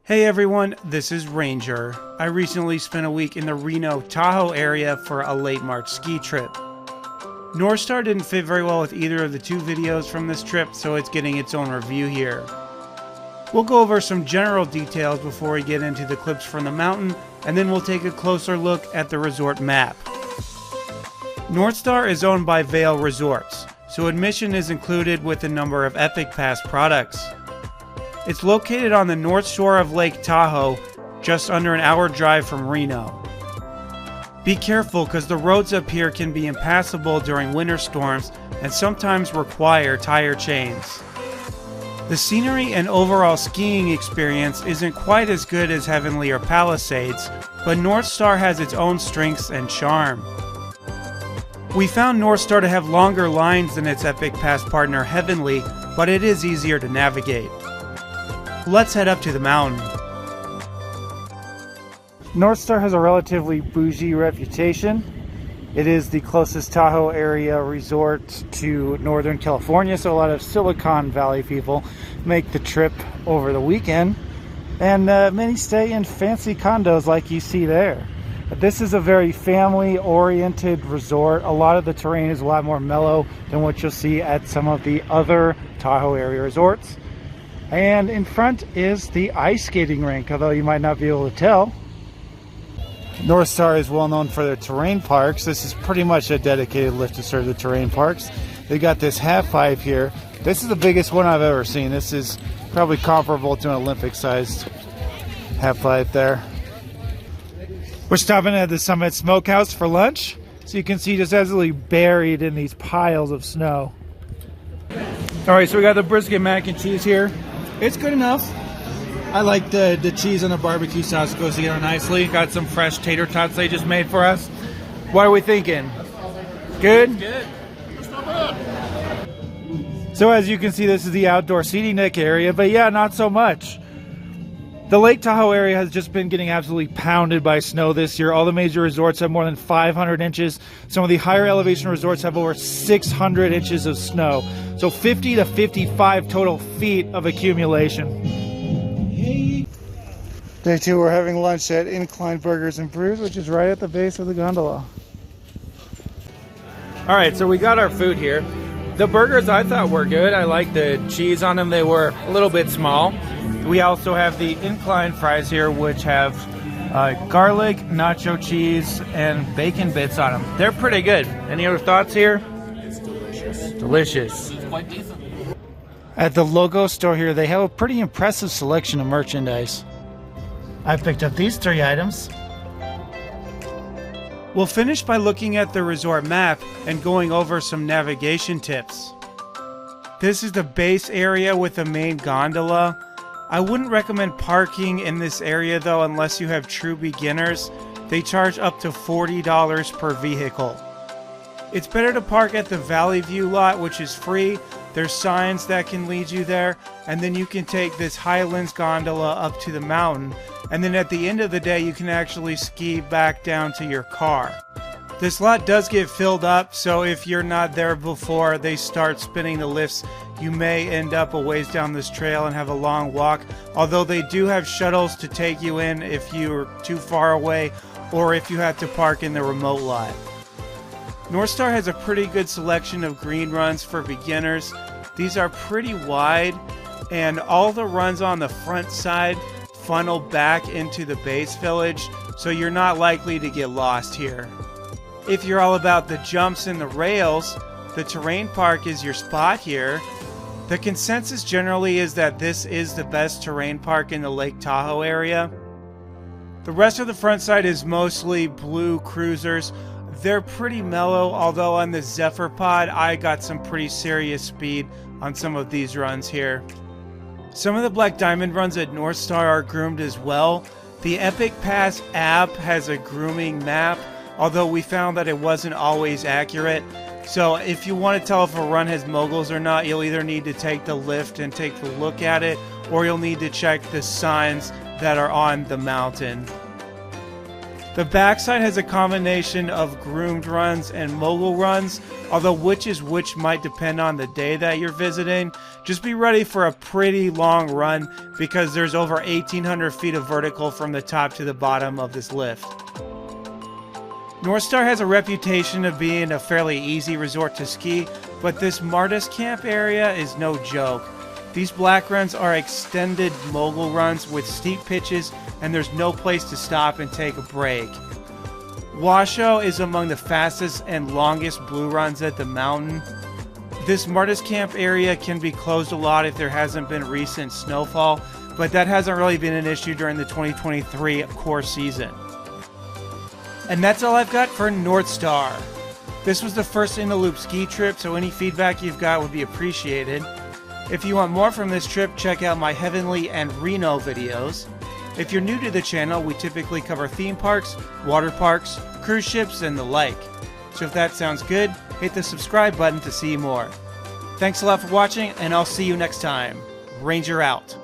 Hey everyone, this is Ranger. I recently spent a week in the Reno, Tahoe area for a late March ski trip. Northstar didn't fit very well with either of the two videos from this trip, so it's getting its own review here. We'll go over some general details before we get into the clips from the mountain, and then we'll take a closer look at the resort map. Northstar is owned by Vail Resorts, so admission is included with a number of Epic Pass products. It's located on the north shore of Lake Tahoe, just under an hour drive from Reno. Be careful because the roads up here can be impassable during winter storms and sometimes require tire chains. The scenery and overall skiing experience isn't quite as good as Heavenly or Palisades, but Northstar has its own strengths and charm. We found Northstar to have longer lines than its Epic Pass partner Heavenly, but it is easier to navigate. Let's head up to the mountain. Northstar has a relatively bougie reputation. It is the closest Tahoe area resort to Northern California, so a lot of Silicon Valley people make the trip over the weekend. And many stay in fancy condos like you see there. This is a very family-oriented resort. A lot of the terrain is a lot more mellow than what you'll see at some of the other Tahoe area resorts. And in front is the ice skating rink, although you might not be able to tell. Northstar is well known for their terrain parks. This is pretty much a dedicated lift to serve the terrain parks. They got this half pipe here. This is the biggest one I've ever seen. This is probably comparable to an Olympic-sized half pipe there. We're stopping at the Summit Smokehouse for lunch. So you can see just absolutely buried in these piles of snow. All right, so we got the brisket mac and cheese here. It's good enough. I like the cheese and the barbecue sauce goes together nicely. Got some fresh tater tots they just made for us. What are we thinking? Good? Good. It's not bad. So as you can see, this is the outdoor seating deck area, but yeah, not so much. The Lake Tahoe area has just been getting absolutely pounded by snow this year. All the major resorts have more than 500 inches. Some of the higher elevation resorts have over 600 inches of snow. So 50 to 55 total feet of accumulation. Day two, we're having lunch at Incline Burgers and Brews, which is right at the base of the gondola. All right, so we got our food here. The burgers I thought were good. I like the cheese on them. They were a little bit small. We also have the Incline fries here, which have garlic, nacho cheese, and bacon bits on them. They're pretty good. Any other thoughts here? It's delicious. Delicious. It's quite decent. At the Logo store here, they have a pretty impressive selection of merchandise. I picked up these 3 items. We'll finish by looking at the resort map and going over some navigation tips. This is the base area with the main gondola. I wouldn't recommend parking in this area though unless you have true beginners. They charge up to $40 per vehicle. It's better to park at the Valley View lot, which is free. There's signs that can lead you there, and then you can take this Highlands gondola up to the mountain, and then at the end of the day you can actually ski back down to your car. This lot does get filled up, so if you're not there before they start spinning the lifts, you may end up a ways down this trail and have a long walk, although they do have shuttles to take you in if you're too far away or if you have to park in the remote lot. Northstar has a pretty good selection of green runs for beginners. These are pretty wide, and all the runs on the front side funnel back into the base village, so you're not likely to get lost here. If you're all about the jumps and the rails, the terrain park is your spot here. The consensus generally is that this is the best terrain park in the Lake Tahoe area. The rest of the front side is mostly blue cruisers. They're pretty mellow, although on the Zephyr Pod, I got some pretty serious speed on some of these runs here. Some of the Black Diamond runs at Northstar are groomed as well. The Epic Pass app has a grooming map, although we found that it wasn't always accurate. So if you want to tell if a run has moguls or not, you'll either need to take the lift and take a look at it, or you'll need to check the signs that are on the mountain. The backside has a combination of groomed runs and mogul runs, although which is which might depend on the day that you're visiting. Just be ready for a pretty long run because there's over 1,800 feet of vertical from the top to the bottom of this lift. Northstar has a reputation of being a fairly easy resort to ski, but this Martis Camp area is no joke. These black runs are extended mogul runs with steep pitches, and there's no place to stop and take a break. Washoe is among the fastest and longest blue runs at the mountain. This Martis Camp area can be closed a lot if there hasn't been recent snowfall, but that hasn't really been an issue during the 2023 core season. And that's all I've got for Northstar. This was the first In the Loop ski trip, so any feedback you've got would be appreciated. If you want more from this trip, check out my Heavenly and Reno videos. If you're new to the channel, we typically cover theme parks, water parks, cruise ships, and the like. So if that sounds good, hit the subscribe button to see more. Thanks a lot for watching, and I'll see you next time. Ranger out.